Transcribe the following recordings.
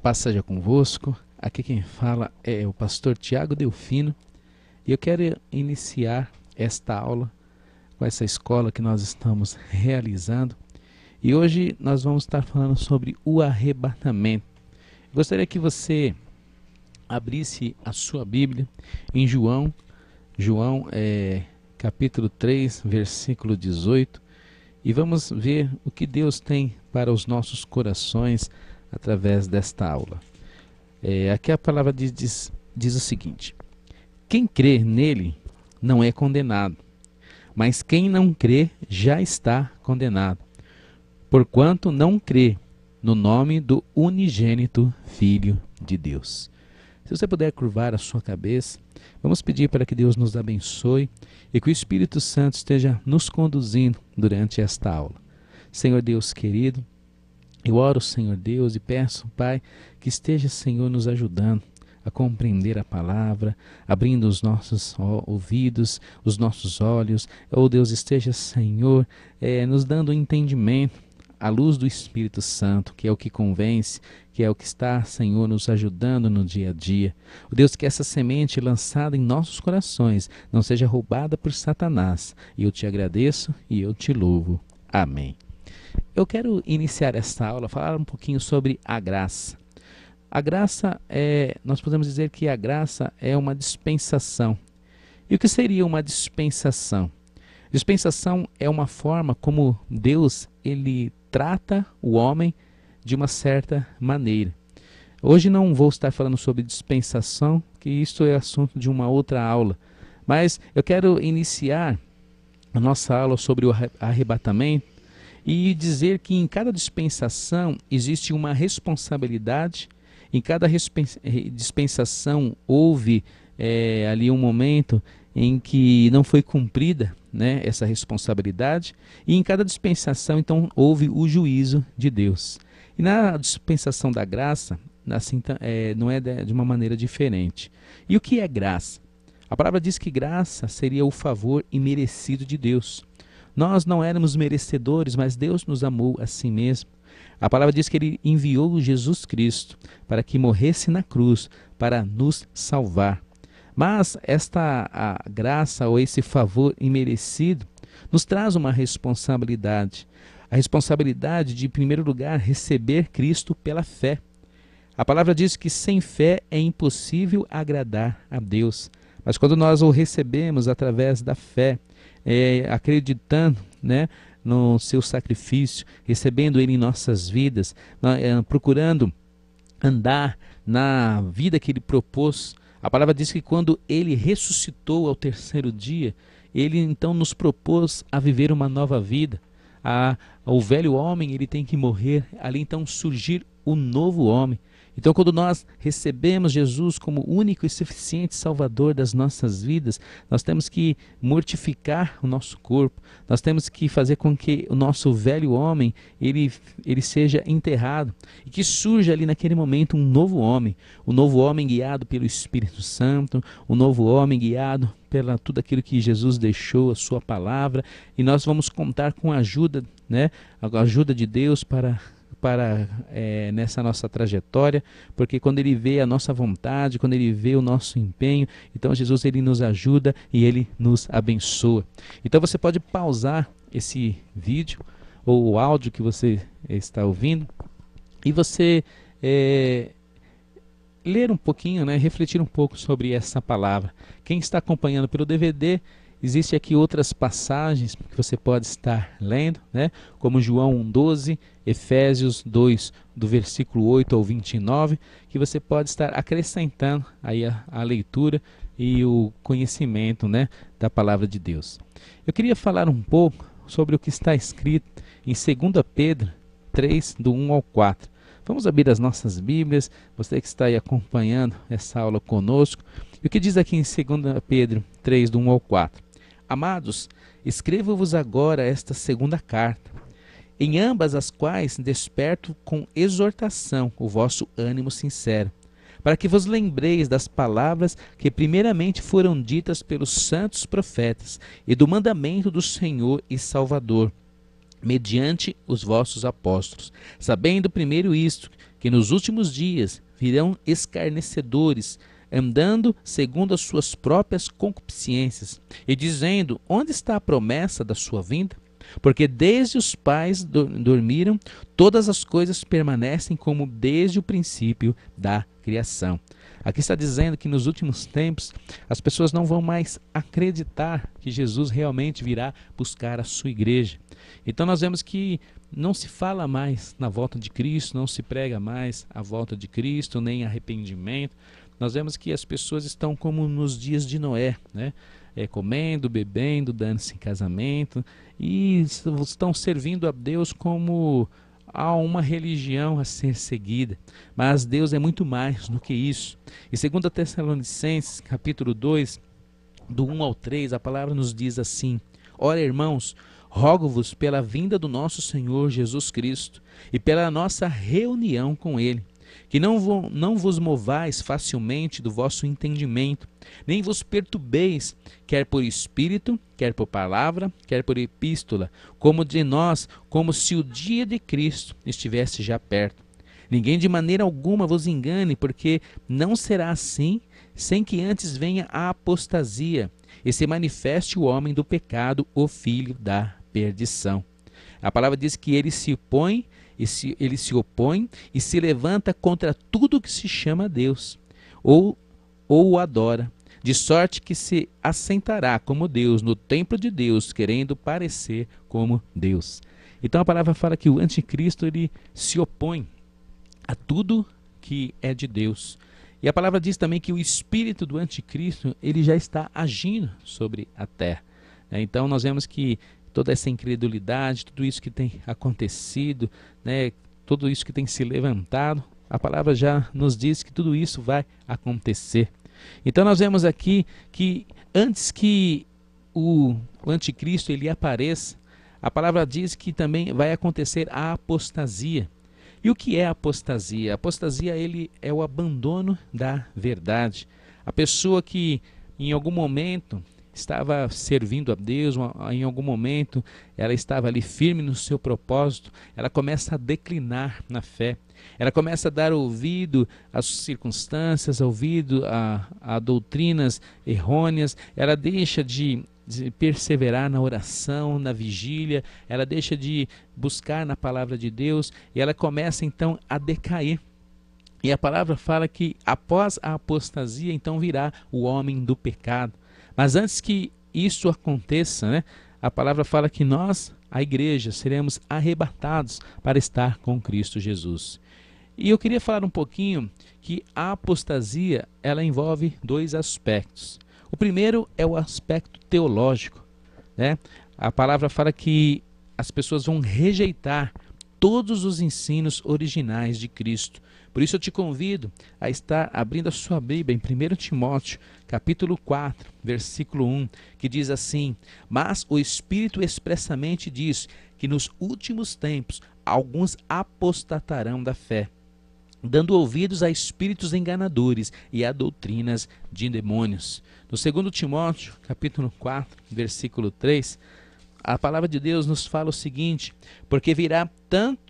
paz seja convosco. Aqui quem fala é o pastor Tiago Delfino e eu quero iniciar esta aula com essa escola que nós estamos realizando. E hoje nós vamos estar falando sobre o arrebatamento. Gostaria que você abrisse a sua Bíblia em João capítulo 3, versículo 18, e vamos ver o que Deus tem para os nossos corações através desta aula. Aqui a palavra diz o seguinte: quem crê nele não é condenado, mas quem não crê já está condenado, porquanto não crê no nome do unigênito Filho de Deus. Se você puder curvar a sua cabeça, vamos pedir para que Deus nos abençoe e que o Espírito Santo esteja nos conduzindo durante esta aula. Senhor Deus querido, eu oro, Senhor Deus, e peço, Pai, que esteja, Senhor, nos ajudando a compreender a palavra, abrindo os nossos ouvidos, os nossos olhos. Oh Deus, esteja, Senhor, nos dando entendimento, a luz do Espírito Santo, que é o que convence, que é o que está, Senhor, nos ajudando no dia a dia. Oh Deus, que essa semente lançada em nossos corações não seja roubada por Satanás. E eu te agradeço e eu te louvo. Amém. Eu quero iniciar esta aula, falar um pouquinho sobre a graça. A graça nós podemos dizer que a graça é uma dispensação. E o que seria uma dispensação? Dispensação é uma forma como Deus ele trata o homem de uma certa maneira. Hoje não vou estar falando sobre dispensação, que isso é assunto de uma outra aula. Mas eu quero iniciar a nossa aula sobre o arrebatamento e dizer que em cada dispensação existe uma responsabilidade. Em cada dispensação houve ali um momento em que não foi cumprida, né, essa responsabilidade, e em cada dispensação então houve o juízo de Deus. E na dispensação da graça, assim, não é de uma maneira diferente. E o que é graça? A palavra diz que graça seria o favor imerecido de Deus. Nós não éramos merecedores, mas Deus nos amou a si mesmo. A palavra diz que Ele enviou Jesus Cristo para que morresse na cruz, para nos salvar. Mas a graça ou esse favor imerecido nos traz uma responsabilidade. A responsabilidade de, em primeiro lugar, receber Cristo pela fé. A palavra diz que sem fé é impossível agradar a Deus. Mas quando nós o recebemos através da fé, acreditando, né, no seu sacrifício, recebendo Ele em nossas vidas, procurando andar na vida que Ele propôs. A palavra diz que quando Ele ressuscitou ao terceiro dia, Ele então nos propôs a viver uma nova vida. O velho homem ele tem que morrer, ali então surgir o novo homem. Então quando nós recebemos Jesus como único e suficiente Salvador das nossas vidas, nós temos que mortificar o nosso corpo, nós temos que fazer com que o nosso velho homem ele seja enterrado e que surja ali naquele momento um novo homem guiado pelo Espírito Santo, um novo homem guiado pela tudo aquilo que Jesus deixou, a sua palavra, e nós vamos contar com a ajuda, né, a ajuda de Deus para nessa nossa trajetória, porque quando Ele vê a nossa vontade, quando Ele vê o nosso empenho, então Jesus ele nos ajuda e Ele nos abençoa. Então você pode pausar esse vídeo ou o áudio que você está ouvindo e você ler um pouquinho, né, refletir um pouco sobre essa palavra. Quem está acompanhando pelo DVD, existe aqui outras passagens que você pode estar lendo, né? Como João 1,12, Efésios 2, do versículo 8 ao 29, que você pode estar acrescentando aí a leitura e o conhecimento, né, da palavra de Deus. Eu queria falar um pouco sobre o que está escrito em 2 Pedro 3, do 1 ao 4. Vamos abrir as nossas Bíblias, você que está aí acompanhando essa aula conosco. E o que diz aqui em 2 Pedro 3, do 1 ao 4? Amados, escrevo-vos agora esta segunda carta, em ambas as quais desperto com exortação o vosso ânimo sincero, para que vos lembreis das palavras que primeiramente foram ditas pelos santos profetas e do mandamento do Senhor e Salvador, mediante os vossos apóstolos, sabendo primeiro isto, que nos últimos dias virão escarnecedores, andando segundo as suas próprias concupiscências, e dizendo: onde está a promessa da sua vinda? Porque desde os pais dormiram, todas as coisas permanecem como desde o princípio da criação. Aqui está dizendo que nos últimos tempos as pessoas não vão mais acreditar que Jesus realmente virá buscar a sua igreja. Então nós vemos que não se fala mais na volta de Cristo, não se prega mais a volta de Cristo, nem arrependimento. Nós vemos que as pessoas estão como nos dias de Noé, né? Comendo, bebendo, dando-se em casamento, e estão servindo a Deus como a uma religião a ser seguida. Mas Deus é muito mais do que isso. E 2 Tessalonicenses, capítulo 2, do 1 ao 3, a palavra nos diz assim: ora, irmãos, rogo-vos pela vinda do nosso Senhor Jesus Cristo e pela nossa reunião com Ele, que não vos movais facilmente do vosso entendimento, nem vos perturbeis, quer por espírito, quer por palavra, quer por epístola, como de nós, como se o dia de Cristo estivesse já perto. Ninguém de maneira alguma vos engane, porque não será assim, sem que antes venha a apostasia, e se manifeste o homem do pecado, o filho da perdição. A palavra diz que ele se opõe e se levanta contra tudo que se chama Deus, ou o adora, de sorte que se assentará como Deus no templo de Deus, querendo parecer como Deus. Então a palavra fala que o anticristo ele se opõe a tudo que é de Deus. E a palavra diz também que o espírito do anticristo ele já está agindo sobre a terra. Então nós vemos que toda essa incredulidade, tudo isso que tem acontecido, né, tudo isso que tem se levantado, a palavra já nos diz que tudo isso vai acontecer. Então nós vemos aqui que antes que o anticristo ele apareça, a palavra diz que também vai acontecer a apostasia. E o que é a apostasia? A apostasia ele é o abandono da verdade. A pessoa que em algum momento estava servindo a Deus, em algum momento ela estava ali firme no seu propósito, ela começa a declinar na fé, ela começa a dar ouvido às circunstâncias, ouvido a doutrinas errôneas, ela deixa de perseverar na oração, na vigília, ela deixa de buscar na palavra de Deus e ela começa então a decair. E a palavra fala que após a apostasia então virá o homem do pecado. Mas antes que isso aconteça, né, a palavra fala que nós, a igreja, seremos arrebatados para estar com Cristo Jesus. E eu queria falar um pouquinho que a apostasia ela envolve dois aspectos. O primeiro é o aspecto teológico, né? A palavra fala que as pessoas vão rejeitar todos os ensinos originais de Cristo. Por isso eu te convido a estar abrindo a sua Bíblia em 1 Timóteo, capítulo 4, versículo 1, que diz assim: mas o Espírito expressamente diz que nos últimos tempos alguns apostatarão da fé, dando ouvidos a espíritos enganadores e a doutrinas de demônios. No 2 Timóteo, capítulo 4, versículo 3, a palavra de Deus nos fala o seguinte: porque virá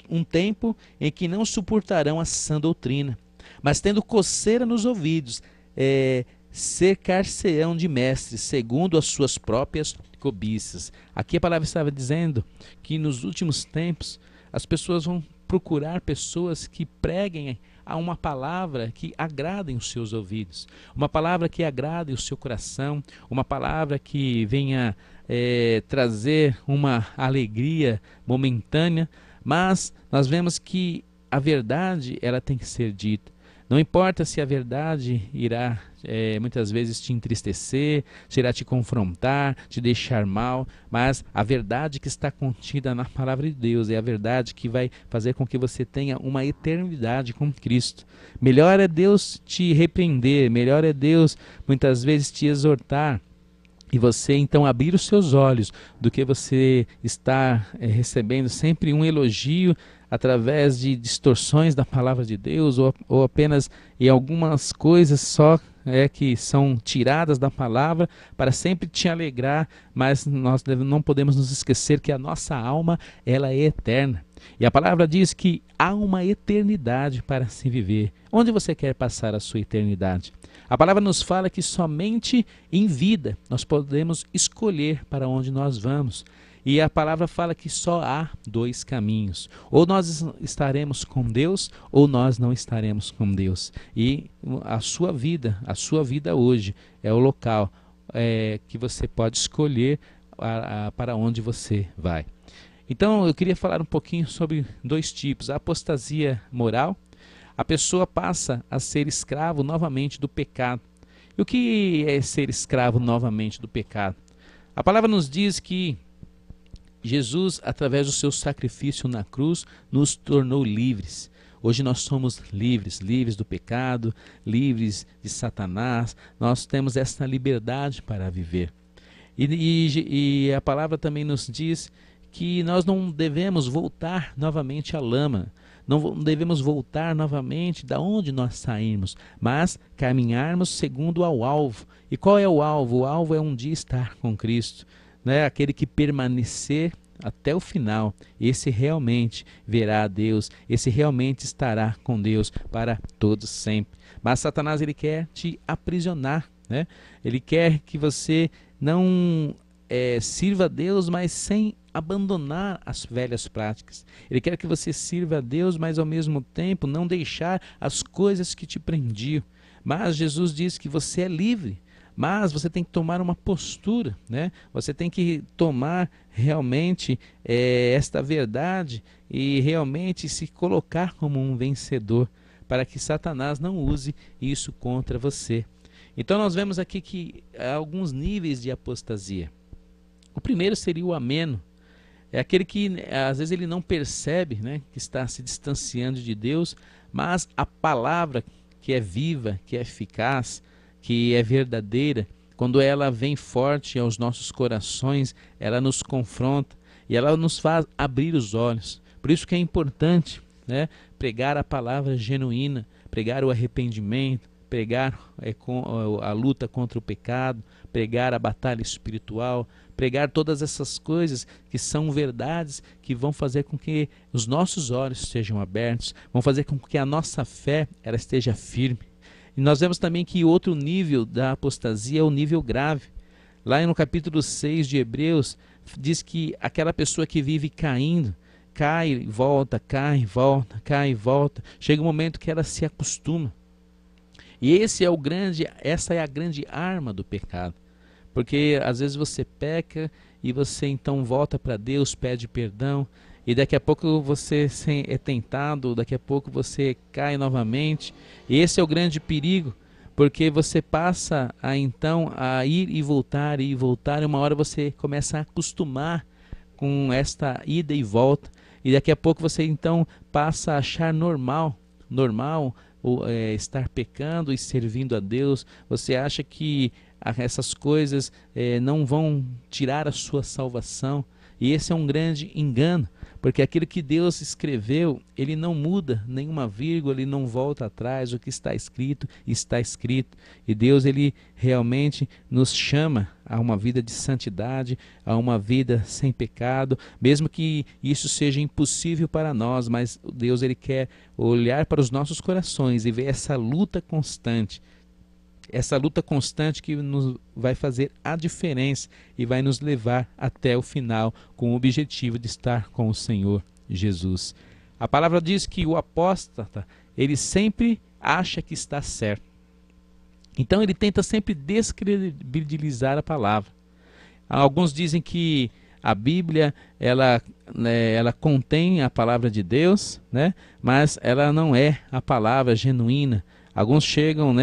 um tempo em que não suportarão a sã doutrina, mas tendo coceira nos ouvidos, cercar-se-ão de mestres, segundo as suas próprias cobiças. Aqui a palavra estava dizendo que nos últimos tempos as pessoas vão procurar pessoas que preguem a uma palavra que agradem os seus ouvidos, uma palavra que agrade o seu coração, uma palavra que venha trazer uma alegria momentânea, mas nós vemos que a verdade ela tem que ser dita. Não importa se a verdade irá muitas vezes te entristecer, se irá te confrontar, te deixar mal, mas a verdade que está contida na palavra de Deus é a verdade que vai fazer com que você tenha uma eternidade com Cristo. Melhor é Deus te repreender, melhor é Deus muitas vezes te exortar, e você então abrir os seus olhos, do que você estar recebendo sempre um elogio através de distorções da palavra de Deus, ou apenas em algumas coisas só que são tiradas da palavra para sempre te alegrar, mas nós não podemos nos esquecer que a nossa alma, ela é eterna. E a palavra diz que há uma eternidade para se viver. Onde você quer passar a sua eternidade? A palavra nos fala que somente em vida nós podemos escolher para onde nós vamos. E a palavra fala que só há dois caminhos. Ou nós estaremos com Deus, ou nós não estaremos com Deus. E a sua vida hoje é o local que você pode escolher para onde você vai. Então eu queria falar um pouquinho sobre dois tipos. A apostasia moral. A pessoa passa a ser escravo novamente do pecado. E o que é ser escravo novamente do pecado? A palavra nos diz que Jesus, através do seu sacrifício na cruz, nos tornou livres. Hoje nós somos livres, livres do pecado, livres de Satanás. Nós temos essa liberdade para viver. E a palavra também nos diz que nós não devemos voltar novamente à lama. Não devemos voltar novamente da onde nós saímos, mas caminharmos segundo ao alvo. E qual é o alvo? O alvo é um dia estar com Cristo. Aquele que permanecer até o final, esse realmente verá a Deus, esse realmente estará com Deus para todos sempre. Mas Satanás, ele quer te aprisionar, Ele quer que você não sirva a Deus, mas sem abandonar as velhas práticas. Ele quer que você sirva a Deus, mas ao mesmo tempo não deixar as coisas que te prendiam. Mas Jesus diz que você é livre. Mas você tem que tomar uma postura, Você tem que tomar realmente esta verdade e realmente se colocar como um vencedor, para que Satanás não use isso contra você. Então nós vemos aqui que há alguns níveis de apostasia. O primeiro seria o ameno. É aquele que às vezes ele não percebe, que está se distanciando de Deus, mas a palavra que é viva, que é eficaz, que é verdadeira, quando ela vem forte aos nossos corações, ela nos confronta e ela nos faz abrir os olhos. Por isso que é importante, pregar a palavra genuína, pregar o arrependimento, pregar a luta contra o pecado, pregar a batalha espiritual, pregar todas essas coisas que são verdades que vão fazer com que os nossos olhos sejam abertos, vão fazer com que a nossa fé ela esteja firme. E nós vemos também que outro nível da apostasia é o nível grave. Lá no capítulo 6 de Hebreus, diz que aquela pessoa que vive caindo, cai e volta, cai e volta, cai e volta, chega um momento que ela se acostuma. E essa é a grande arma do pecado. Porque às vezes você peca e você então volta para Deus, pede perdão, e daqui a pouco você é tentado, daqui a pouco você cai novamente. E esse é o grande perigo, porque você passa então a ir e voltar, e uma hora você começa a acostumar com esta ida e volta, e daqui a pouco você então passa a achar normal estar pecando e servindo a Deus. Você acha que essas coisas não vão tirar a sua salvação, e esse é um grande engano, porque aquilo que Deus escreveu, ele não muda nenhuma vírgula, ele não volta atrás. O que está escrito, e Deus ele realmente nos chama a uma vida de santidade, a uma vida sem pecado, mesmo que isso seja impossível para nós, mas Deus ele quer olhar para os nossos corações e ver essa luta constante que nos vai fazer a diferença e vai nos levar até o final com o objetivo de estar com o Senhor Jesus. A palavra diz que o apóstata, ele sempre acha que está certo. Então ele tenta sempre descredibilizar a palavra. Alguns dizem que a Bíblia ela contém a palavra de Deus, mas ela não é a palavra genuína. Alguns chegam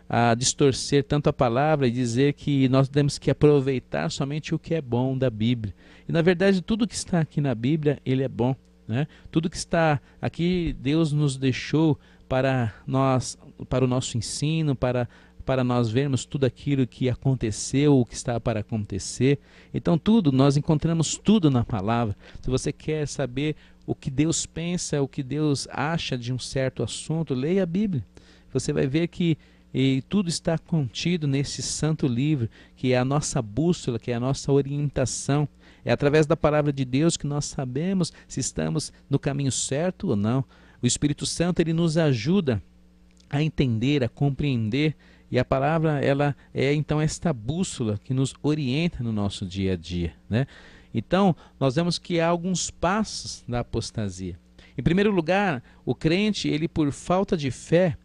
a distorcer tanto a palavra e dizer que nós temos que aproveitar somente o que é bom da Bíblia. E na verdade tudo que está aqui na Bíblia, ele é bom. Tudo que está aqui, Deus nos deixou para o nosso ensino, para nós vermos tudo aquilo que aconteceu, o que está para acontecer. Então nós encontramos tudo na palavra. Se você quer saber o que Deus pensa, o que Deus acha de um certo assunto, leia a Bíblia. Você vai ver que e tudo está contido nesse santo livro, que é a nossa bússola, que é a nossa orientação. É através da palavra de Deus que nós sabemos se estamos no caminho certo ou não. O Espírito Santo, ele nos ajuda a entender, a compreender, e a palavra, ela é então esta bússola que nos orienta no nosso dia a dia, né? Então, nós vemos que há alguns passos da apostasia. Em primeiro lugar, o crente, ele por falta de fé,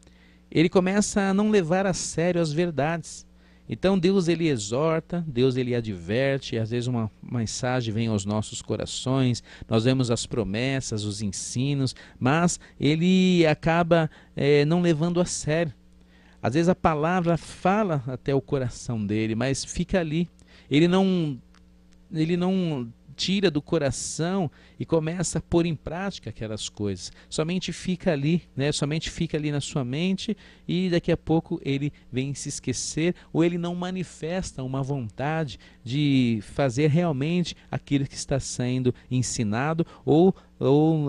ele começa a não levar a sério as verdades. Então Deus, ele exorta, Deus, ele adverte, às vezes uma mensagem vem aos nossos corações, nós vemos as promessas, os ensinos, mas ele acaba não levando a sério. Às vezes a palavra fala até o coração dele, mas fica ali. Ele não tira do coração e começa a pôr em prática aquelas coisas. Somente fica ali, né? Somente fica ali na sua mente, e daqui a pouco ele vem se esquecer, ou ele não manifesta uma vontade de fazer realmente aquilo que está sendo ensinado, ou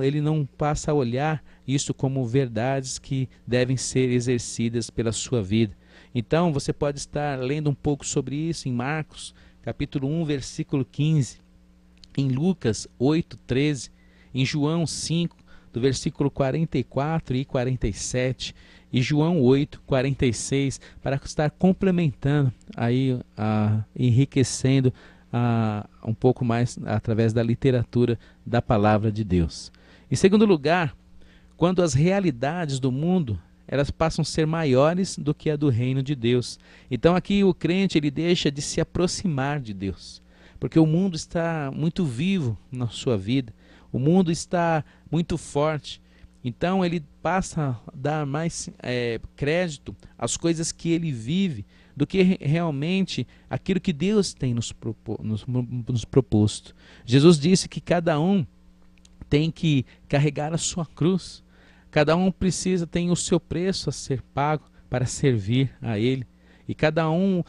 ele não passa a olhar isso como verdades que devem ser exercidas pela sua vida. Então você pode estar lendo um pouco sobre isso em Marcos, capítulo 1, versículo 15, em Lucas 8:13, em João 5, do versículo 44 e 47, e João 8:46, para estar complementando, aí, enriquecendo um pouco mais através da literatura da palavra de Deus. Em segundo lugar, quando as realidades do mundo, elas passam a ser maiores do que a do reino de Deus. Então aqui o crente, ele deixa de se aproximar de Deus, porque o mundo está muito vivo na sua vida, o mundo está muito forte, então ele passa a dar mais crédito às coisas que ele vive, do que realmente aquilo que Deus tem nos proposto. Jesus disse que cada um tem que carregar a sua cruz, cada um tem o seu preço a ser pago para servir a Ele, e cada um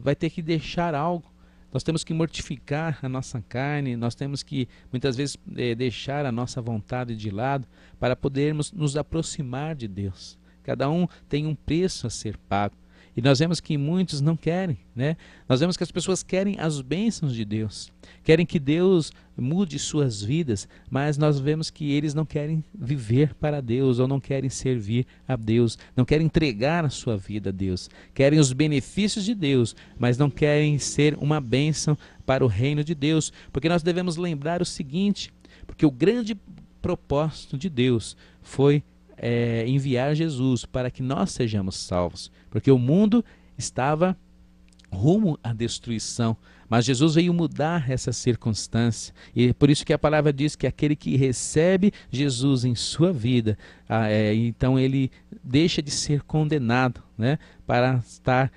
vai ter que deixar algo. Nós temos que mortificar a nossa carne, nós temos que muitas vezes deixar a nossa vontade de lado para podermos nos aproximar de Deus. Cada um tem um preço a ser pago. E nós vemos que muitos não querem, né? Nós vemos que as pessoas querem as bênçãos de Deus, querem que Deus mude suas vidas, mas nós vemos que eles não querem viver para Deus, ou não querem servir a Deus, não querem entregar a sua vida a Deus, querem os benefícios de Deus, mas não querem ser uma bênção para o reino de Deus, porque nós devemos lembrar o seguinte, porque o grande propósito de Deus foi enviar Jesus para que nós sejamos salvos, porque o mundo estava rumo à destruição, mas Jesus veio mudar essa circunstância, e por isso que a palavra diz que aquele que recebe Jesus em sua vida, então ele deixa de ser condenado, né, para estar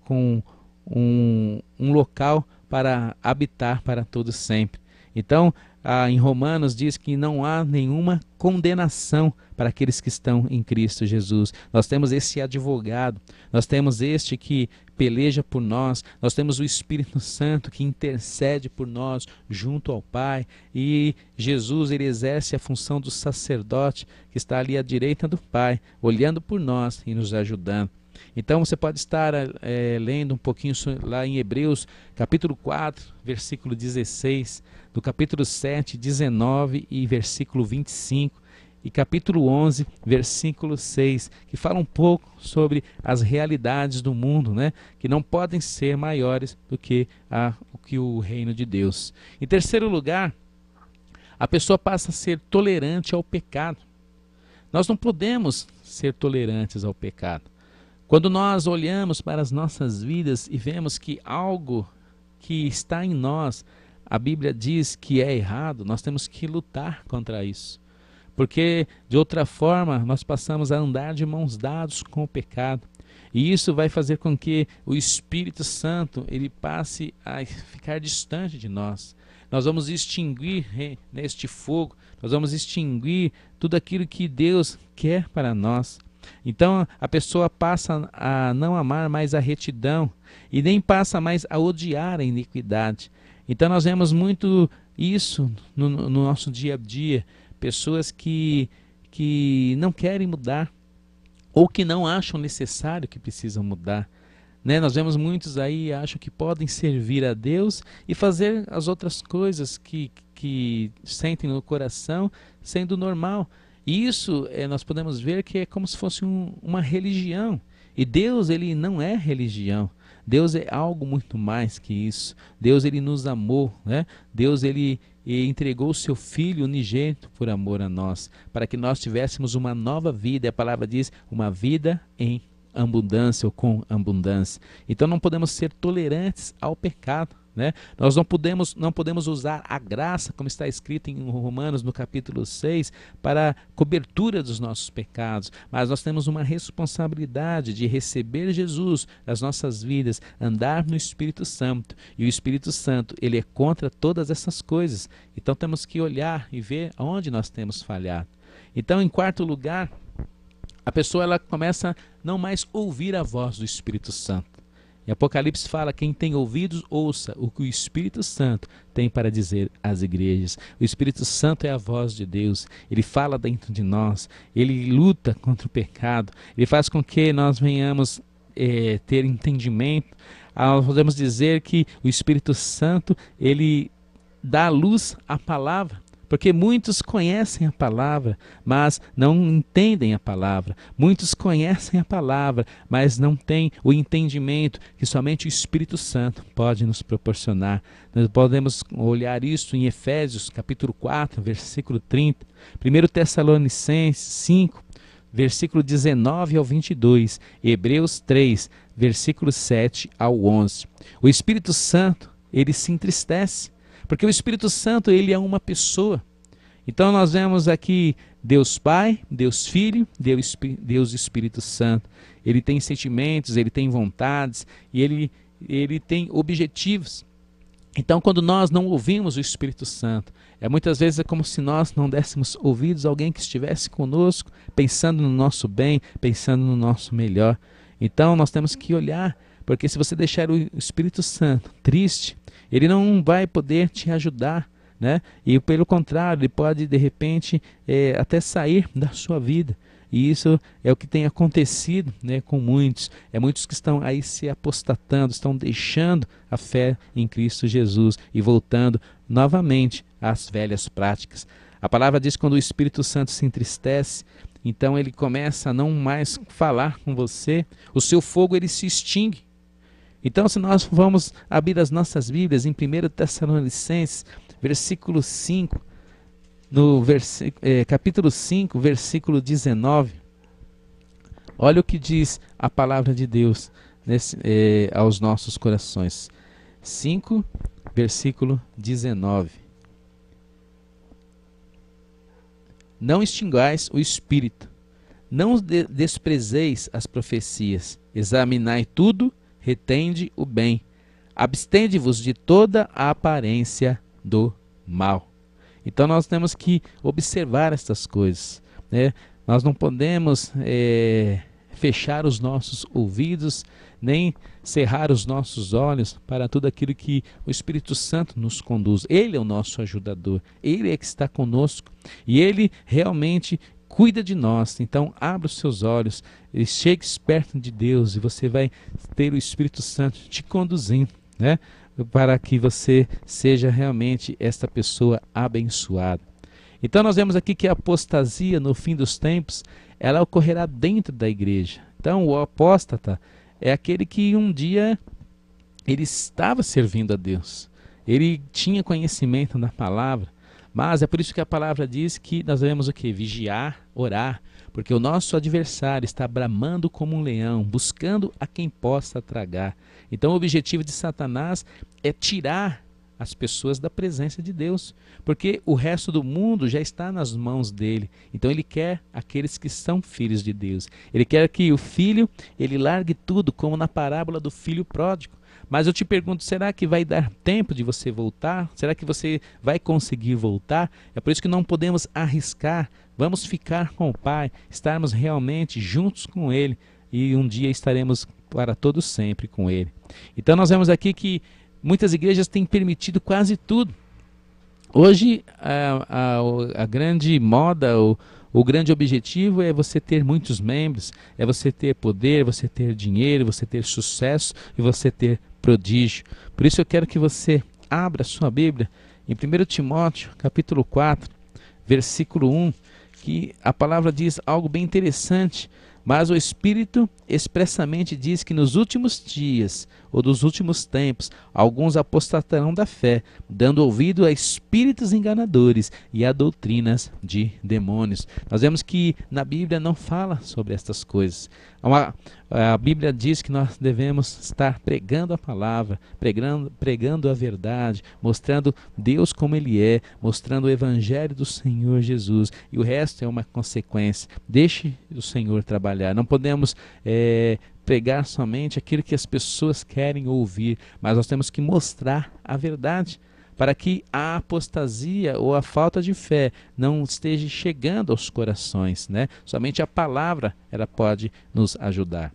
com um local para habitar para todo sempre. Então, em Romanos diz que não há nenhuma condenação para aqueles que estão em Cristo Jesus. Nós temos esse advogado, nós temos este que peleja por nós, nós temos o Espírito Santo que intercede por nós junto ao Pai, e Jesus, ele exerce a função do sacerdote que está ali à direita do Pai, olhando por nós e nos ajudando. Então você pode estar lendo um pouquinho lá em Hebreus, capítulo 4, versículo 16, do capítulo 7, 19 e versículo 25, e capítulo 11, versículo 6, que fala um pouco sobre as realidades do mundo, né, que não podem ser maiores do que o reino de Deus. Em terceiro lugar, a pessoa passa a ser tolerante ao pecado. Nós não podemos ser tolerantes ao pecado. Quando nós olhamos para as nossas vidas e vemos que algo que está em nós, a Bíblia diz que é errado, nós temos que lutar contra isso. Porque de outra forma nós passamos a andar de mãos dadas com o pecado. E isso vai fazer com que o Espírito Santo ele passe a ficar distante de nós. Nós vamos extinguir neste fogo, nós vamos extinguir tudo aquilo que Deus quer para nós. Então a pessoa passa a não amar mais a retidão e nem passa mais a odiar a iniquidade. Então nós vemos muito isso no nosso dia a dia, pessoas que não querem mudar, ou que não acham necessário, que precisam mudar. Né? Nós vemos muitos aí acham que podem servir a Deus e fazer as outras coisas que sentem no coração sendo normal. E isso nós podemos ver que é como se fosse uma religião. E Deus, ele não é religião. Deus é algo muito mais que isso. Deus, ele nos amou, né? Deus, ele entregou o seu Filho unigênito por amor a nós, para que nós tivéssemos uma nova vida. E a palavra diz, uma vida em abundância ou com abundância. Então não podemos ser tolerantes ao pecado, né? Nós não podemos usar a graça, como está escrito em Romanos no capítulo 6, para cobertura dos nossos pecados, mas nós temos uma responsabilidade de receber Jesus nas nossas vidas, andar no Espírito Santo, e o Espírito Santo, ele é contra todas essas coisas. Então temos que olhar e ver onde nós temos falhado. Então, em quarto lugar, a pessoa ela começa a não mais ouvir a voz do Espírito Santo. Em Apocalipse fala, quem tem ouvidos, ouça o que o Espírito Santo tem para dizer às igrejas. O Espírito Santo é a voz de Deus, ele fala dentro de nós, ele luta contra o pecado, ele faz com que nós venhamos ter entendimento. Nós podemos dizer que o Espírito Santo, ele dá luz à palavra. Porque muitos conhecem a palavra, mas não entendem a palavra. Muitos conhecem a palavra, mas não têm o entendimento que somente o Espírito Santo pode nos proporcionar. Nós podemos olhar isso em Efésios capítulo 4, versículo 30, 1 Tessalonicenses 5, versículo 19 ao 22, Hebreus 3, versículo 7 ao 11. O Espírito Santo, ele se entristece, porque o Espírito Santo, ele é uma pessoa. Então nós vemos aqui Deus Pai, Deus Filho, Deus Espírito Santo. Ele tem sentimentos, ele tem vontades e ele tem objetivos. Então quando nós não ouvimos o Espírito Santo, muitas vezes é como se nós não dessemos ouvidos a alguém que estivesse conosco, pensando no nosso bem, pensando no nosso melhor. Então nós temos que olhar, porque se você deixar o Espírito Santo triste, ele não vai poder te ajudar, né? E pelo contrário, ele pode de repente até sair da sua vida. E isso é o que tem acontecido, né, com muitos. Muitos que estão aí se apostatando, estão deixando a fé em Cristo Jesus e voltando novamente às velhas práticas. A palavra diz que quando o Espírito Santo se entristece, então ele começa a não mais falar com você, o seu fogo ele se extingue. Então, se nós vamos abrir as nossas Bíblias em 1 Tessalonicenses, versículo 5, no capítulo 5, versículo 19, olha o que diz a palavra de Deus aos nossos corações. 5, versículo 19. Não extingais o Espírito, não desprezeis as profecias, examinai tudo, retende o bem, abstende-vos de toda a aparência do mal. Então nós temos que observar estas coisas, né? Nós não podemos fechar os nossos ouvidos, nem cerrar os nossos olhos para tudo aquilo que o Espírito Santo nos conduz. Ele é o nosso ajudador, ele é que está conosco e ele realmente cuida de nós. Então abra os seus olhos e chegue perto de Deus e você vai ter o Espírito Santo te conduzindo, né? Para que você seja realmente esta pessoa abençoada. Então nós vemos aqui que a apostasia no fim dos tempos, ela ocorrerá dentro da igreja. Então o apóstata é aquele que um dia ele estava servindo a Deus, ele tinha conhecimento da palavra, mas é por isso que a palavra diz que nós devemos o quê? Vigiar, orar, porque o nosso adversário está bramando como um leão, buscando a quem possa tragar. Então o objetivo de Satanás é tirar as pessoas da presença de Deus, porque o resto do mundo já está nas mãos dele. Então ele quer aqueles que são filhos de Deus. Ele quer que o filho, ele largue tudo, como na parábola do filho pródigo. Mas eu te pergunto, será que vai dar tempo de você voltar? Será que você vai conseguir voltar? É por isso que não podemos arriscar. Vamos ficar com o Pai, estarmos realmente juntos com Ele e um dia estaremos para todo sempre com Ele. Então nós vemos aqui que muitas igrejas têm permitido quase tudo. Hoje a grande moda, O grande objetivo é você ter muitos membros, é você ter poder, você ter dinheiro, você ter sucesso e você ter prodígio. Por isso eu quero que você abra a sua Bíblia em 1 Timóteo, capítulo 4, versículo 1, que a palavra diz algo bem interessante. Mas o Espírito expressamente diz que nos últimos dias, ou dos últimos tempos, alguns apostatarão da fé, dando ouvido a espíritos enganadores e a doutrinas de demônios. Nós vemos que na Bíblia não fala sobre estas coisas. A Bíblia diz que nós devemos estar pregando a palavra, pregando a verdade, mostrando Deus como Ele é, mostrando o Evangelho do Senhor Jesus, e o resto é uma consequência. Deixe o Senhor trabalhar. Não podemos pregar somente aquilo que as pessoas querem ouvir, mas nós temos que mostrar a verdade, para que a apostasia ou a falta de fé não esteja chegando aos corações, né? Somente a palavra ela pode nos ajudar.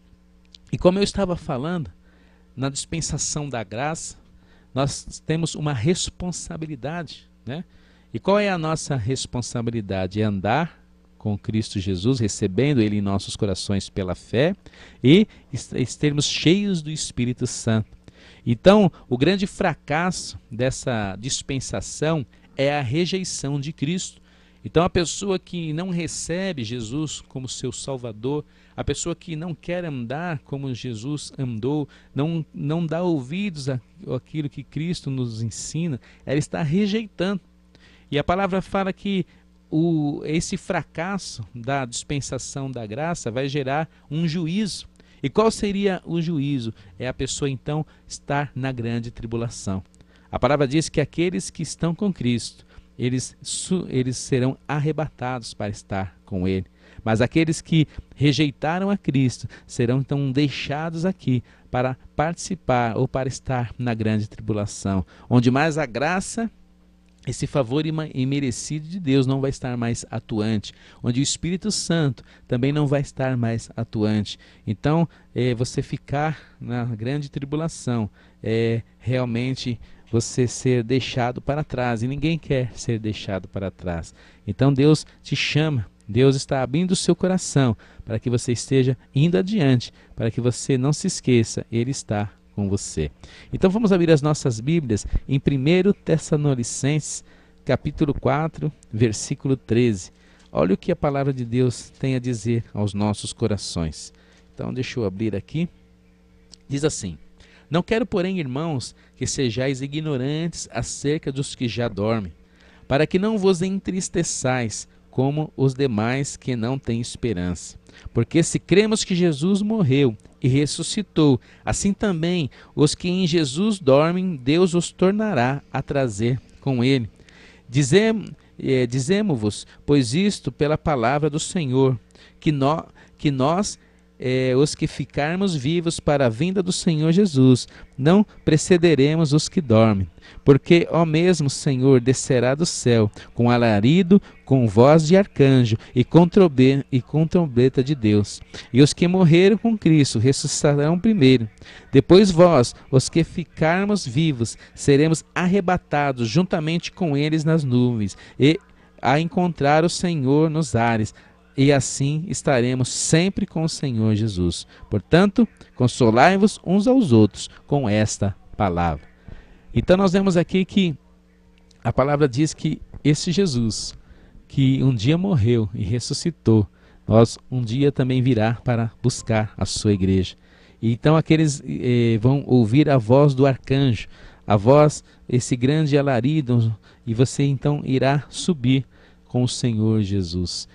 E como eu estava falando, na dispensação da graça, nós temos uma responsabilidade, né? E qual é a nossa responsabilidade? É andar com Cristo Jesus, recebendo Ele em nossos corações pela fé e estarmos cheios do Espírito Santo. Então, o grande fracasso dessa dispensação é a rejeição de Cristo. Então, a pessoa que não recebe Jesus como seu Salvador, a pessoa que não quer andar como Jesus andou, não dá ouvidos àquilo que Cristo nos ensina, ela está rejeitando. E a palavra fala que esse fracasso da dispensação da graça vai gerar um juízo. E qual seria o juízo? É a pessoa então estar na grande tribulação. A palavra diz que aqueles que estão com Cristo, eles serão arrebatados para estar com Ele. Mas aqueles que rejeitaram a Cristo serão então deixados aqui para participar ou para estar na grande tribulação, onde mais a graça, esse favor imerecido de Deus não vai estar mais atuante, onde o Espírito Santo também não vai estar mais atuante. Então, você ficar na grande tribulação é realmente você ser deixado para trás, e ninguém quer ser deixado para trás. Então Deus te chama, Deus está abrindo o seu coração para que você esteja indo adiante, para que você não se esqueça, Ele está com você. Então vamos abrir as nossas Bíblias em 1 Tessalonicenses, capítulo 4, versículo 13. Olha o que a palavra de Deus tem a dizer aos nossos corações. Então deixa eu abrir aqui. Diz assim: Não quero, porém, irmãos, que sejais ignorantes acerca dos que já dormem, para que não vos entristeçais como os demais que não têm esperança. Porque se cremos que Jesus morreu e ressuscitou, assim também os que em Jesus dormem, Deus os tornará a trazer com Ele. Dizemo-vos, pois isto pela palavra do Senhor, que nós, os que ficarmos vivos para a vinda do Senhor Jesus, não precederemos os que dormem. Porque o mesmo Senhor descerá do céu, com alarido, com voz de arcanjo e com trombeta de Deus. E os que morreram com Cristo ressuscitarão primeiro. Depois vós, os que ficarmos vivos, seremos arrebatados juntamente com eles nas nuvens, e a encontrar o Senhor nos ares. E assim estaremos sempre com o Senhor Jesus. Portanto, consolai-vos uns aos outros com esta palavra. Então nós vemos aqui que a palavra diz que esse Jesus, que um dia morreu e ressuscitou, um dia também virá para buscar a sua igreja. E então aqueles vão ouvir a voz do arcanjo, a voz, esse grande alarido, e você então irá subir com o Senhor Jesus.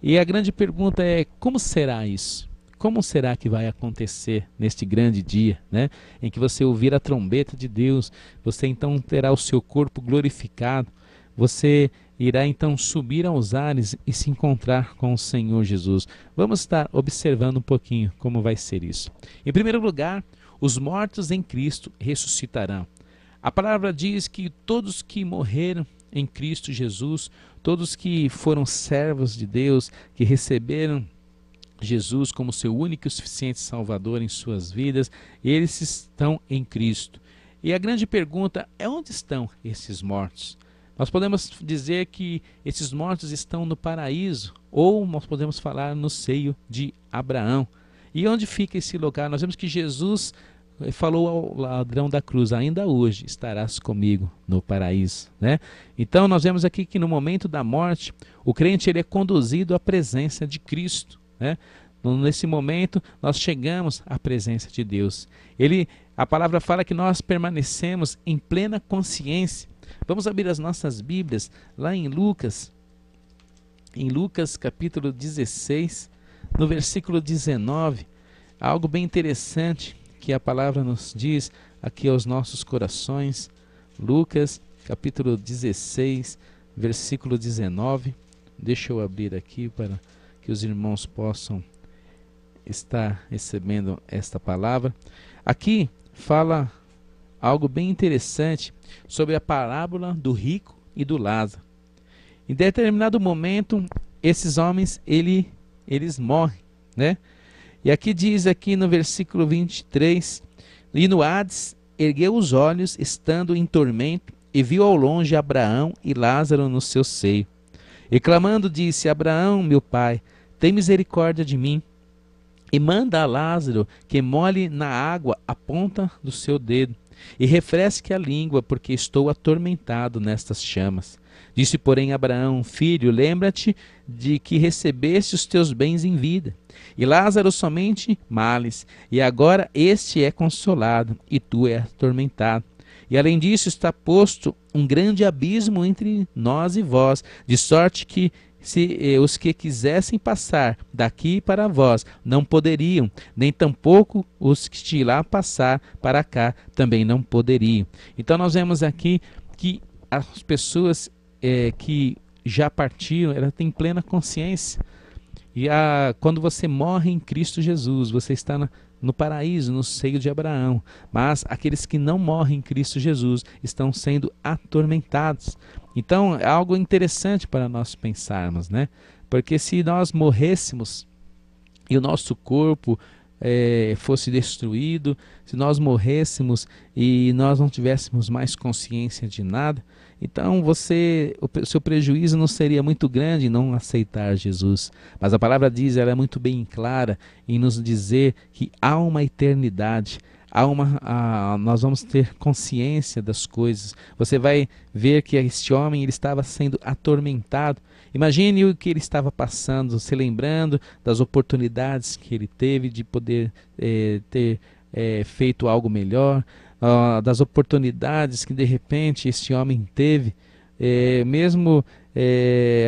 E a grande pergunta é: como será isso? Como será que vai acontecer neste grande dia, né? Em que você ouvir a trombeta de Deus, você então terá o seu corpo glorificado, você irá então subir aos ares e se encontrar com o Senhor Jesus. Vamos estar observando um pouquinho como vai ser isso. Em primeiro lugar, os mortos em Cristo ressuscitarão. A palavra diz que todos que morreram em Cristo Jesus, todos que foram servos de Deus, que receberam Jesus como seu único e suficiente Salvador em suas vidas, eles estão em Cristo. E a grande pergunta é: onde estão esses mortos? Nós podemos dizer que esses mortos estão no paraíso ou nós podemos falar no seio de Abraão. E onde fica esse lugar? Nós vemos que Jesus falou ao ladrão da cruz: ainda hoje estarás comigo no paraíso, né? Então nós vemos aqui que no momento da morte, o crente ele é conduzido à presença de Cristo, né? Nesse momento nós chegamos à presença de Deus. A palavra fala que nós permanecemos em plena consciência. Vamos abrir as nossas Bíblias lá em Lucas capítulo 16, no versículo 19, algo bem interessante que a palavra nos diz aqui aos nossos corações. Lucas capítulo 16, versículo 19. Deixa eu abrir aqui para que os irmãos possam estar recebendo esta palavra. Aqui fala algo bem interessante sobre a parábola do rico e do Lázaro. Em determinado momento, esses homens eles morrem, né? E aqui diz aqui no versículo 23, e no Hades ergueu os olhos, estando em tormento, e viu ao longe Abraão e Lázaro no seu seio. E clamando disse: Abraão, meu pai, tem misericórdia de mim, e manda a Lázaro que molhe na água a ponta do seu dedo, e refresque a língua, porque estou atormentado nestas chamas. Disse, porém, Abraão: filho, lembra-te de que recebeste os teus bens em vida, e Lázaro somente males, e agora este é consolado, e tu és atormentado. E além disso está posto um grande abismo entre nós e vós, de sorte que se os que quisessem passar daqui para vós não poderiam, nem tampouco os que de lá passar para cá também não poderiam. Então nós vemos aqui que as pessoas que já partiram, ela tem plena consciência. E quando você morre em Cristo Jesus, você está no paraíso, no seio de Abraão. Mas aqueles que não morrem em Cristo Jesus estão sendo atormentados. Então é algo interessante para nós pensarmos, né? Porque se nós morrêssemos e o nosso corpo fosse destruído, se nós morrêssemos e nós não tivéssemos mais consciência de nada, então o seu prejuízo não seria muito grande em não aceitar Jesus. Mas a palavra diz, ela é muito bem clara em nos dizer que há uma eternidade, nós vamos ter consciência das coisas. Você vai ver que este homem ele estava sendo atormentado. Imagine o que ele estava passando, se lembrando das oportunidades que ele teve de poder ter feito algo melhor, das oportunidades que de repente este homem teve, mesmo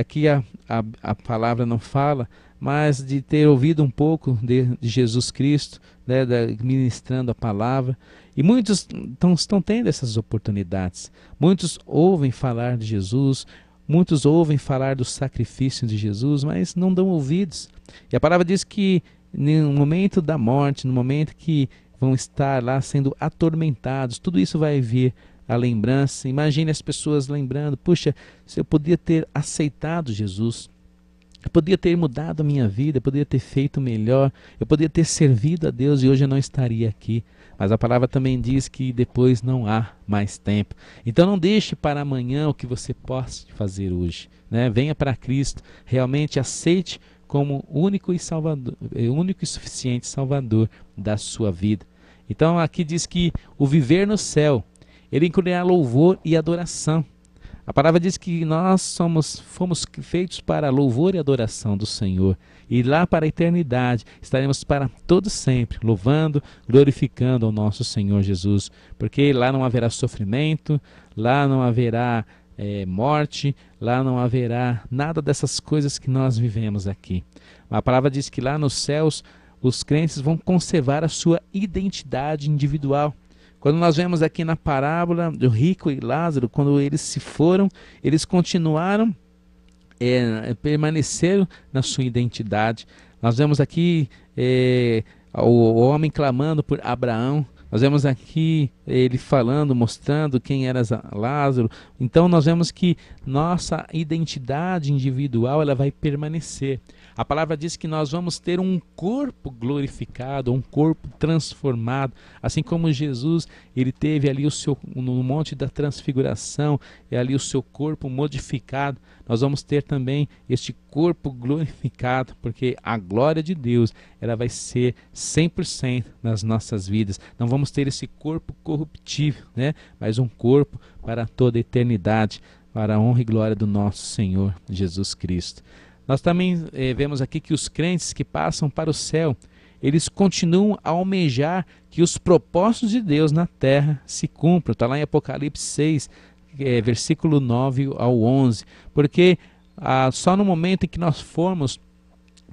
aqui a palavra não fala, mas de ter ouvido um pouco de Jesus Cristo, né, ministrando a palavra. E muitos estão tendo essas oportunidades. Muitos ouvem falar de Jesus, muitos ouvem falar do sacrifício de Jesus, mas não dão ouvidos. E a palavra diz que no momento da morte, no momento que vão estar lá sendo atormentados, tudo isso vai vir a lembrança. Imagine as pessoas lembrando: puxa, se eu podia ter aceitado Jesus, eu podia ter mudado a minha vida, eu podia ter feito melhor, eu podia ter servido a Deus e hoje eu não estaria aqui. Mas a palavra também diz que depois não há mais tempo. Então não deixe para amanhã o que você possa fazer hoje, né? Venha para Cristo, realmente aceite como único e salvador, único e suficiente Salvador da sua vida. Então aqui diz que o viver no céu, ele incluirá louvor e adoração. A palavra diz que nós fomos feitos para louvor e adoração do Senhor. E lá para a eternidade estaremos para todo sempre, louvando, glorificando ao nosso Senhor Jesus. Porque lá não haverá sofrimento, lá não haverá morte, lá não haverá nada dessas coisas que nós vivemos aqui. A palavra diz que lá nos céus os crentes vão conservar a sua identidade individual. Quando nós vemos aqui na parábola do rico e Lázaro, quando eles se foram, eles continuaram, permaneceram na sua identidade. Nós vemos aqui o homem clamando por Abraão. Nós vemos aqui ele falando, mostrando quem era Lázaro. Então nós vemos que nossa identidade individual ela vai permanecer. A palavra diz que nós vamos ter um corpo glorificado, um corpo transformado, assim como Jesus, ele teve ali no monte da transfiguração, e ali o seu corpo modificado. Nós vamos ter também este corpo glorificado, porque a glória de Deus, ela vai ser 100% nas nossas vidas. Não vamos ter esse corpo corruptível, né? Mas um corpo para toda a eternidade, para a honra e glória do nosso Senhor Jesus Cristo. Nós também vemos aqui que os crentes que passam para o céu, eles continuam a almejar que os propósitos de Deus na terra se cumpram. Está lá em Apocalipse 6, versículo 9 ao 11. Porque só no momento em que nós formos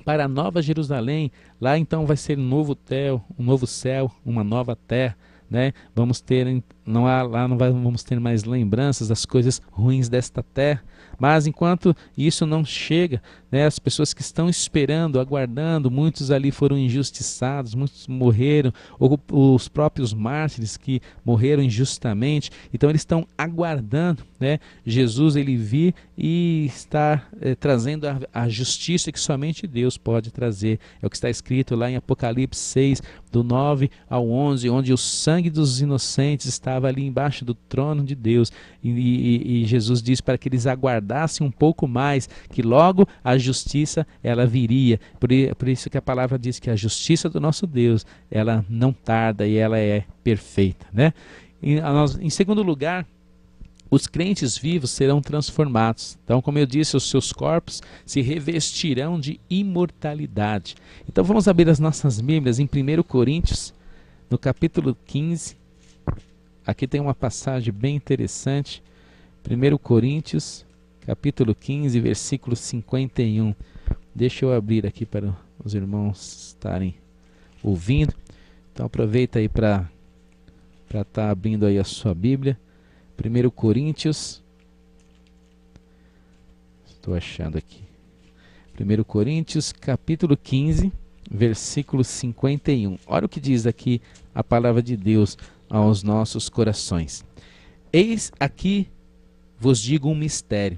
para a Nova Jerusalém, lá então vai ser um novo céu, uma nova terra, né? Vamos ter, vamos ter mais lembranças das coisas ruins desta terra. Mas enquanto isso não chega, né, as pessoas que estão esperando, aguardando, muitos ali foram injustiçados, muitos morreram, ou os próprios mártires que morreram injustamente, então eles estão aguardando, né, Jesus ele vir e estar trazendo a justiça que somente Deus pode trazer. É o que está escrito lá em Apocalipse 6, do 9 ao 11, onde o sangue dos inocentes estava ali embaixo do trono de Deus, e Jesus diz para que eles aguardassem um pouco mais, que logo a justiça ela viria. Por isso que a palavra diz que a justiça do nosso Deus, ela não tarda e ela é perfeita, né? Em segundo lugar, os crentes vivos serão transformados. Então, como eu disse, os seus corpos se revestirão de imortalidade. Então vamos abrir as nossas Bíblias em 1 Coríntios, no capítulo 15. Aqui tem uma passagem bem interessante. 1 Coríntios, capítulo 15, versículo 51. Deixa eu abrir aqui para os irmãos estarem ouvindo. Então aproveita aí para estar abrindo aí a sua Bíblia. 1 Coríntios, estou achando aqui. 1 Coríntios, capítulo 15, versículo 51. Olha o que diz aqui a palavra de Deus aos nossos corações. Eis aqui vos digo um mistério.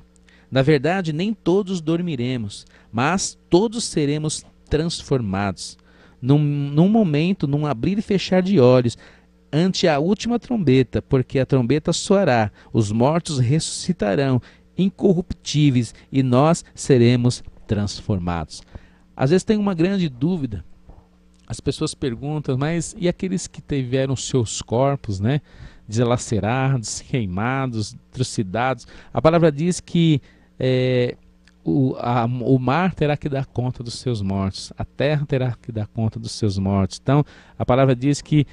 Na verdade, nem todos dormiremos, mas todos seremos transformados. Num momento, num abrir e fechar de olhos, ante a última trombeta, porque a trombeta soará, os mortos ressuscitarão, incorruptíveis, e nós seremos transformados. Às vezes tem uma grande dúvida. As pessoas perguntam, mas e aqueles que tiveram seus corpos, né, dilacerados, queimados, trucidados? A palavra diz que o mar terá que dar conta dos seus mortos, a terra terá que dar conta dos seus mortos. Então, a palavra diz que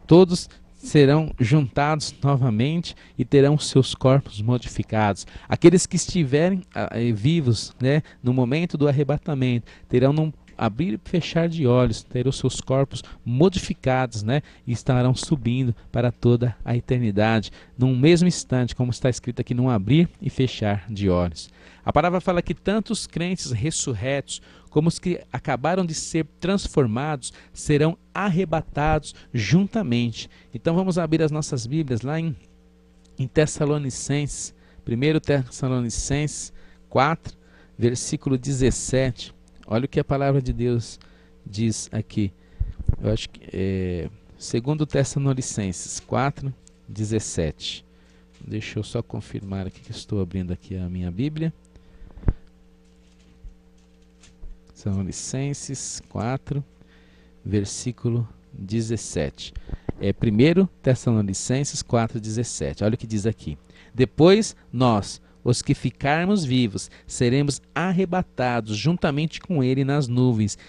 todos serão juntados novamente e terão seus corpos modificados. Aqueles que estiverem vivos, né, no momento do arrebatamento, terão num abrir e fechar de olhos, terão seus corpos modificados, né, e estarão subindo para toda a eternidade, num mesmo instante, como está escrito aqui, num abrir e fechar de olhos. A palavra fala que tanto os crentes ressurretos, como os que acabaram de ser transformados, serão arrebatados juntamente. Então vamos abrir as nossas Bíblias lá em Tessalonicenses, 1 Tessalonicenses 4, versículo 17. Olha o que a palavra de Deus diz aqui. Eu acho que é 2 Tessalonicenses 4, 17. Deixa eu só confirmar aqui que estou abrindo aqui a minha Bíblia. Tessalonicenses 4, versículo 17. 1 Tessalonicenses 4, 17. Olha o que diz aqui. Depois nós, os que ficarmos vivos, seremos arrebatados juntamente com ele nas nuvens,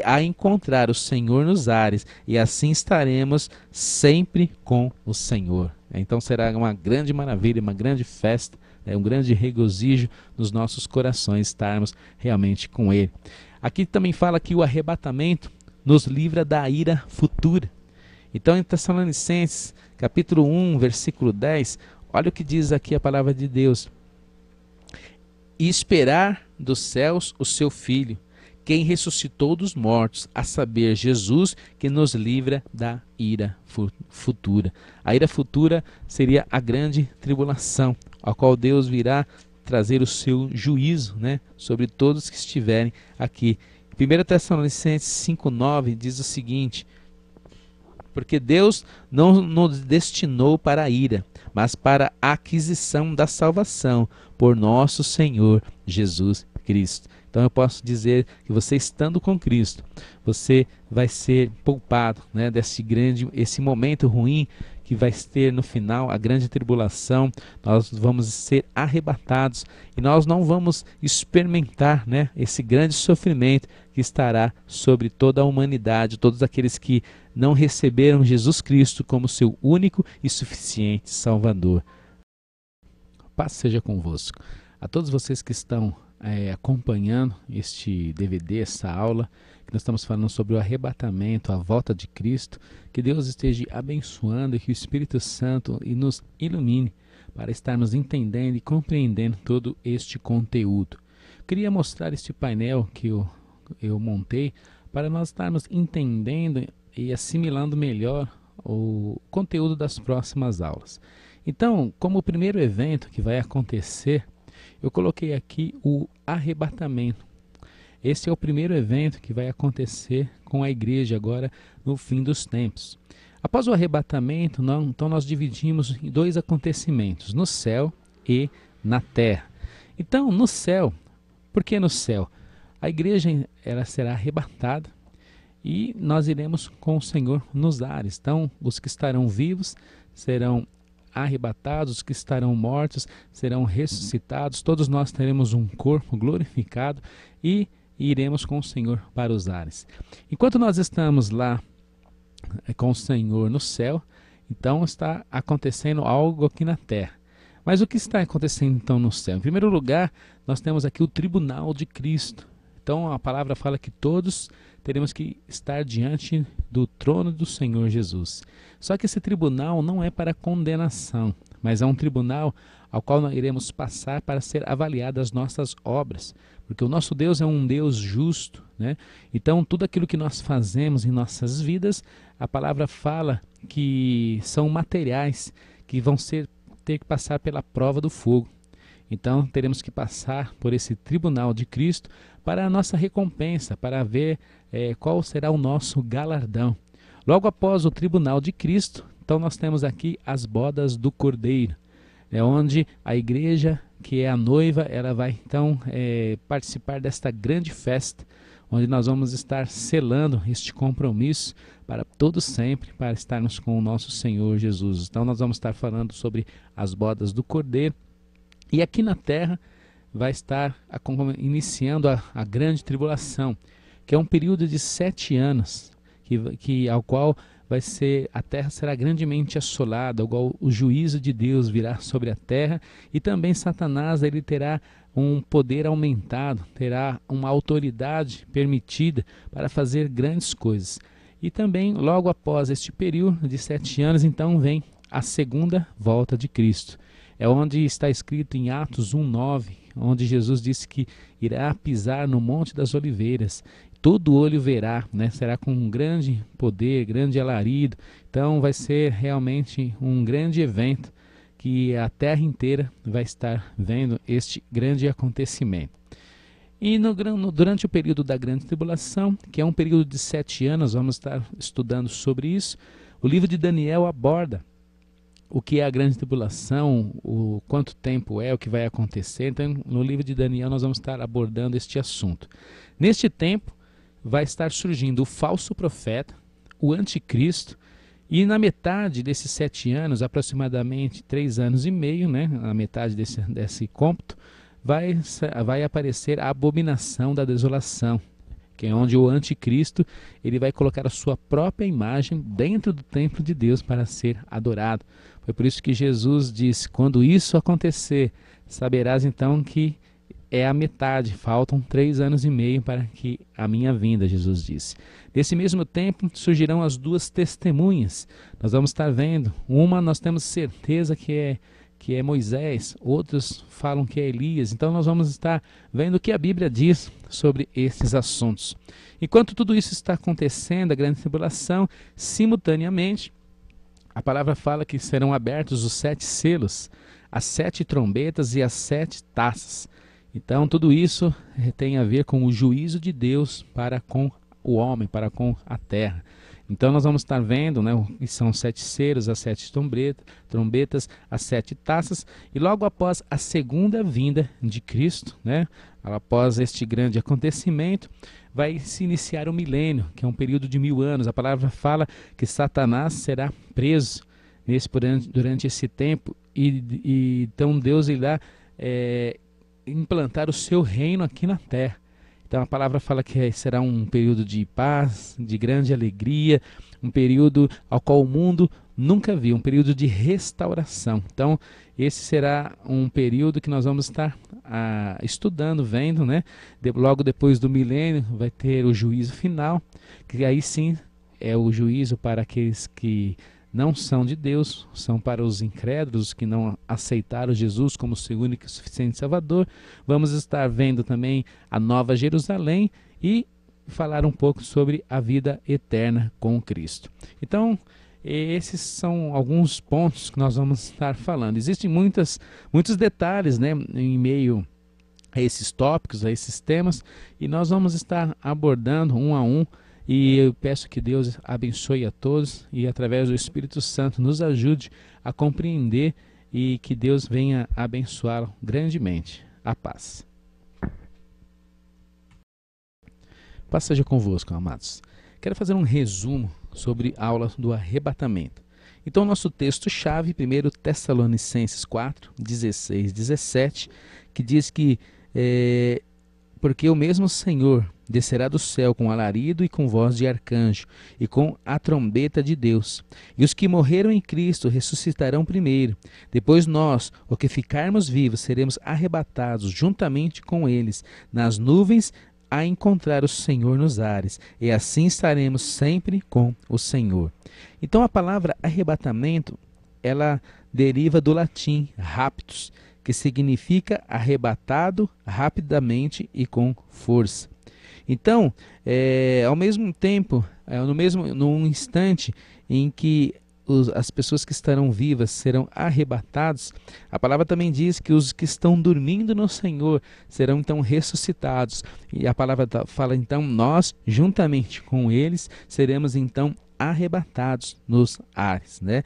a encontrar o Senhor nos ares, e assim estaremos sempre com o Senhor. Então será uma grande maravilha, uma grande festa, um grande regozijo nos nossos corações estarmos realmente com ele. Aqui também fala que o arrebatamento nos livra da ira futura. Então em Tessalonicenses, capítulo 1, versículo 10, olha o que diz aqui a palavra de Deus. E esperar dos céus o seu Filho, quem ressuscitou dos mortos, a saber, Jesus, que nos livra da ira futura. A ira futura seria a grande tribulação, a qual Deus virá trazer o seu juízo, né, sobre todos que estiverem aqui. 1 Tessalonicenses 5,9 diz o seguinte: porque Deus não nos destinou para a ira, mas para a aquisição da salvação por nosso Senhor Jesus Cristo. Então eu posso dizer que você estando com Cristo, você vai ser poupado, né, esse momento ruim que vai ter no final, a grande tribulação. Nós vamos ser arrebatados e nós não vamos experimentar, né, esse grande sofrimento que estará sobre toda a humanidade, todos aqueles que não receberam Jesus Cristo como seu único e suficiente Salvador. Paz seja convosco. A todos vocês que estão acompanhando este DVD, essa aula, que nós estamos falando sobre o arrebatamento, a volta de Cristo, que Deus esteja abençoando e que o Espírito Santo nos ilumine para estarmos entendendo e compreendendo todo este conteúdo. Queria mostrar este painel que eu montei para nós estarmos entendendo e assimilando melhor o conteúdo das próximas aulas. Então, como o primeiro evento que vai acontecer, eu coloquei aqui o arrebatamento. Esse é o primeiro evento que vai acontecer com a igreja agora no fim dos tempos. Após o arrebatamento, então nós dividimos em dois acontecimentos, no céu e na terra. Então, no céu, por que no céu? A igreja ela será arrebatada e nós iremos com o Senhor nos ares. Então, os que estarão vivos serão arrebatados, os que estarão mortos serão ressuscitados, todos nós teremos um corpo glorificado e iremos com o Senhor para os ares. Enquanto nós estamos lá com o Senhor no céu, então está acontecendo algo aqui na terra. Mas o que está acontecendo então no céu? Em primeiro lugar, nós temos aqui o tribunal de Cristo. Então a palavra fala que todos teremos que estar diante do trono do Senhor Jesus. Só que esse tribunal não é para condenação, mas é um tribunal ao qual nós iremos passar para ser avaliadas as nossas obras, porque o nosso Deus é um Deus justo, né? Então tudo aquilo que nós fazemos em nossas vidas, a palavra fala que são materiais que vão ter que passar pela prova do fogo. Então teremos que passar por esse tribunal de Cristo para a nossa recompensa, para ver qual será o nosso galardão. Logo após o tribunal de Cristo, então nós temos aqui as bodas do Cordeiro, onde a igreja, que é a noiva, ela vai então participar desta grande festa, onde nós vamos estar selando este compromisso para todo sempre, para estarmos com o nosso Senhor Jesus. Então nós vamos estar falando sobre as bodas do Cordeiro. E aqui na terra vai estar iniciando a grande tribulação, que é um período de 7 anos, ao qual a terra será grandemente assolada, ao qual o juízo de Deus virá sobre a terra, e também Satanás ele terá um poder aumentado, terá uma autoridade permitida para fazer grandes coisas. E também, logo após este período de 7 anos, então vem a segunda volta de Cristo. É onde está escrito em Atos 1,9, onde Jesus disse que irá pisar no Monte das Oliveiras. Todo olho verá, né? Será com um grande poder, grande alarido. Então vai ser realmente um grande evento que a terra inteira vai estar vendo este grande acontecimento. E durante o período da grande tribulação, que é um período de 7 anos, vamos estar estudando sobre isso, o livro de Daniel aborda o que é a grande tribulação, o quanto tempo é, o que vai acontecer. Então, no livro de Daniel nós vamos estar abordando este assunto. Neste tempo vai estar surgindo o falso profeta, o anticristo, e na metade desses 7 anos, aproximadamente 3 anos e meio, né, na metade desse cômputo, vai aparecer a abominação da desolação, que é onde o anticristo ele vai colocar a sua própria imagem dentro do templo de Deus para ser adorado. Foi por isso que Jesus disse: quando isso acontecer, saberás então que é a metade, faltam 3 anos e meio para que a minha vinda, Jesus disse. Nesse mesmo tempo surgirão as 2 testemunhas. Nós vamos estar vendo, uma nós temos certeza que é Moisés, outros falam que é Elias. Então nós vamos estar vendo o que a Bíblia diz sobre esses assuntos. Enquanto tudo isso está acontecendo, a grande tribulação, simultaneamente, a palavra fala que serão abertos os 7 selos. as 7 trombetas e as 7 taças. Então, tudo isso tem a ver com o juízo de Deus para com o homem, para com a terra. Então, nós vamos estar vendo, né, que são 7 selos, as 7 trombetas, as 7 taças, e logo após a segunda vinda de Cristo, né, após este grande acontecimento, vai se iniciar o milênio, que é um período de 1000 anos. A palavra fala que Satanás será preso durante esse tempo, e então Deus irá implantar o seu reino aqui na terra. Então a palavra fala que será um período de paz, de grande alegria, um período ao qual o mundo nunca viu, um período de restauração. Então esse será um período que nós vamos estar estudando, vendo, né? Logo depois do milênio vai ter o juízo final, que aí sim é o juízo para aqueles que não são de Deus, são para os incrédulos que não aceitaram Jesus como seu único e suficiente Salvador. Vamos estar vendo também a Nova Jerusalém e falar um pouco sobre a vida eterna com Cristo. Então, esses são alguns pontos que nós vamos estar falando. Existem muitos detalhes, né, em meio a esses tópicos, a esses temas, e nós vamos estar abordando um a um. E eu peço que Deus abençoe a todos e através do Espírito Santo nos ajude a compreender e que Deus venha abençoá-lo grandemente. A paz. Paz seja convosco, amados. Quero fazer um resumo sobre a aula do arrebatamento. Então, nosso texto-chave, 1 Tessalonicenses 4, 16, 17, que diz que porque o mesmo Senhor descerá do céu com alarido e com voz de arcanjo e com a trombeta de Deus. E os que morreram em Cristo ressuscitarão primeiro. Depois nós, o que ficarmos vivos, seremos arrebatados juntamente com eles nas nuvens a encontrar o Senhor nos ares. E assim estaremos sempre com o Senhor. Então a palavra arrebatamento, ela deriva do latim raptus, que significa arrebatado rapidamente e com força. Então, ao mesmo tempo, num instante em que as pessoas que estarão vivas serão arrebatados, a palavra também diz que os que estão dormindo no Senhor serão então ressuscitados. E a palavra fala então, nós, juntamente com eles, seremos então arrebatados nos ares, né?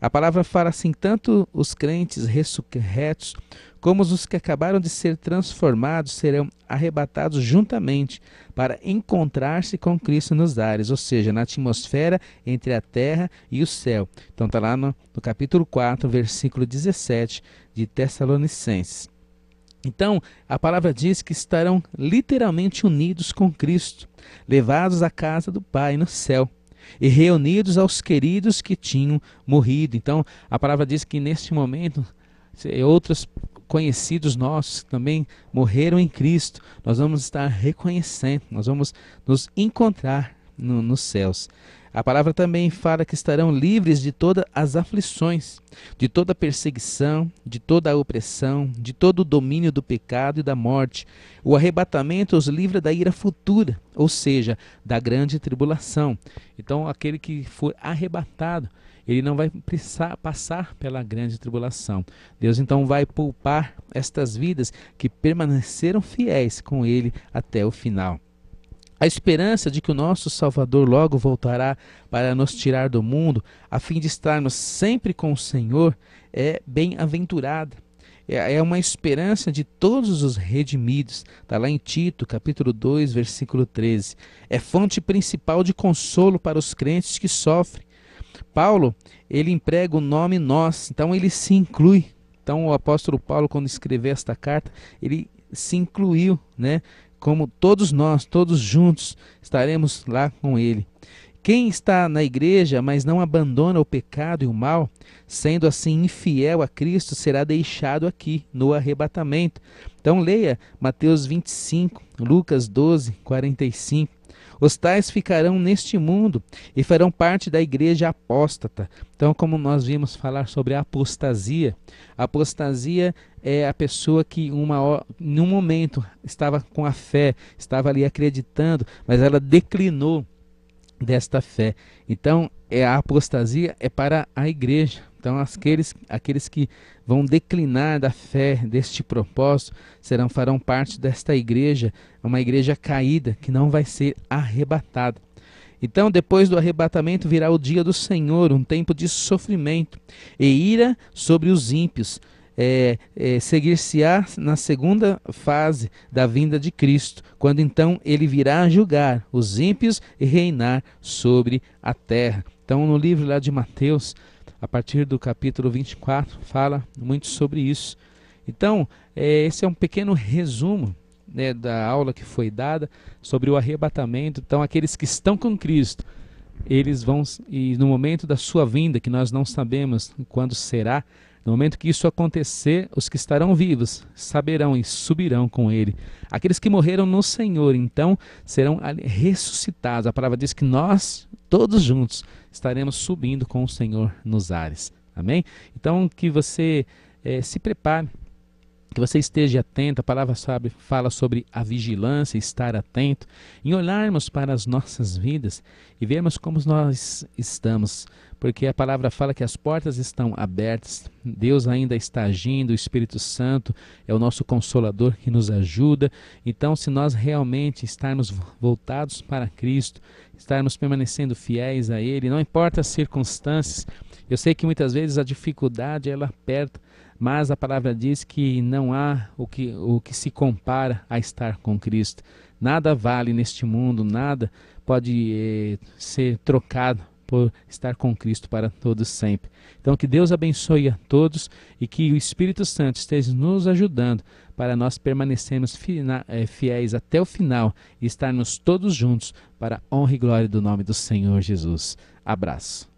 A palavra fala assim, tanto os crentes ressurretos como os que acabaram de ser transformados serão arrebatados juntamente para encontrar-se com Cristo nos ares, ou seja, na atmosfera entre a terra e o céu. Então está lá no capítulo 4, versículo 17 de Tessalonicenses. Então, a palavra diz que estarão literalmente unidos com Cristo, levados à casa do Pai no céu, e reunidos aos queridos que tinham morrido. Então, a palavra diz que neste momento, outros conhecidos nossos que também morreram em Cristo, nós vamos estar reconhecendo, nós vamos nos encontrar nos céus. A palavra também fala que estarão livres de todas as aflições, de toda perseguição, de toda a opressão, de todo o domínio do pecado e da morte. O arrebatamento os livra da ira futura, ou seja, da grande tribulação. Então, aquele que for arrebatado, ele não vai precisar passar pela grande tribulação. Deus então vai poupar estas vidas que permaneceram fiéis com ele até o final. A esperança de que o nosso Salvador logo voltará para nos tirar do mundo, a fim de estarmos sempre com o Senhor, é bem-aventurada. É uma esperança de todos os redimidos. Está lá em Tito, capítulo 2, versículo 13. É fonte principal de consolo para os crentes que sofrem. Paulo, ele emprega o nome nós, então ele se inclui. Então o apóstolo Paulo, quando escreveu esta carta, ele se incluiu, né? Como todos nós, todos juntos, estaremos lá com ele. Quem está na igreja, mas não abandona o pecado e o mal, sendo assim infiel a Cristo, será deixado aqui no arrebatamento. Então leia Mateus 25, Lucas 12, 45. Os tais ficarão neste mundo e farão parte da igreja apóstata. Então, como nós vimos falar sobre a apostasia é a pessoa que num momento estava com a fé, estava ali acreditando, mas ela declinou desta fé. Então, a apostasia é para a igreja. Então, aqueles que vão declinar da fé, deste propósito, farão parte desta igreja, uma igreja caída, que não vai ser arrebatada. Então, depois do arrebatamento virá o dia do Senhor, um tempo de sofrimento e ira sobre os ímpios. Seguir-se-á na segunda fase da vinda de Cristo, quando então ele virá julgar os ímpios e reinar sobre a terra. Então, no livro lá de Mateus, a partir do capítulo 24, fala muito sobre isso. Então, esse é um pequeno resumo, né, da aula que foi dada sobre o arrebatamento. Então, aqueles que estão com Cristo, eles vão, e no momento da sua vinda, que nós não sabemos quando será, no momento que isso acontecer, os que estarão vivos saberão e subirão com ele. Aqueles que morreram no Senhor, então, serão ressuscitados. A palavra diz que nós, todos juntos, estaremos subindo com o Senhor nos ares. Amém? Então, que você se prepare, que você esteja atento. A palavra fala sobre a vigilância, estar atento, em olharmos para as nossas vidas e vermos como nós estamos, porque a palavra fala que as portas estão abertas, Deus ainda está agindo, o Espírito Santo é o nosso Consolador que nos ajuda. Então, se nós realmente estarmos voltados para Cristo, estarmos permanecendo fiéis a Ele, não importa as circunstâncias. Eu sei que muitas vezes a dificuldade ela aperta, mas a palavra diz que não há o que se compara a estar com Cristo. Nada vale neste mundo, nada pode ser trocado por estar com Cristo para todos sempre. Então, que Deus abençoe a todos e que o Espírito Santo esteja nos ajudando para nós permanecermos fiéis até o final e estarmos todos juntos para a honra e glória do nome do Senhor Jesus. Abraço.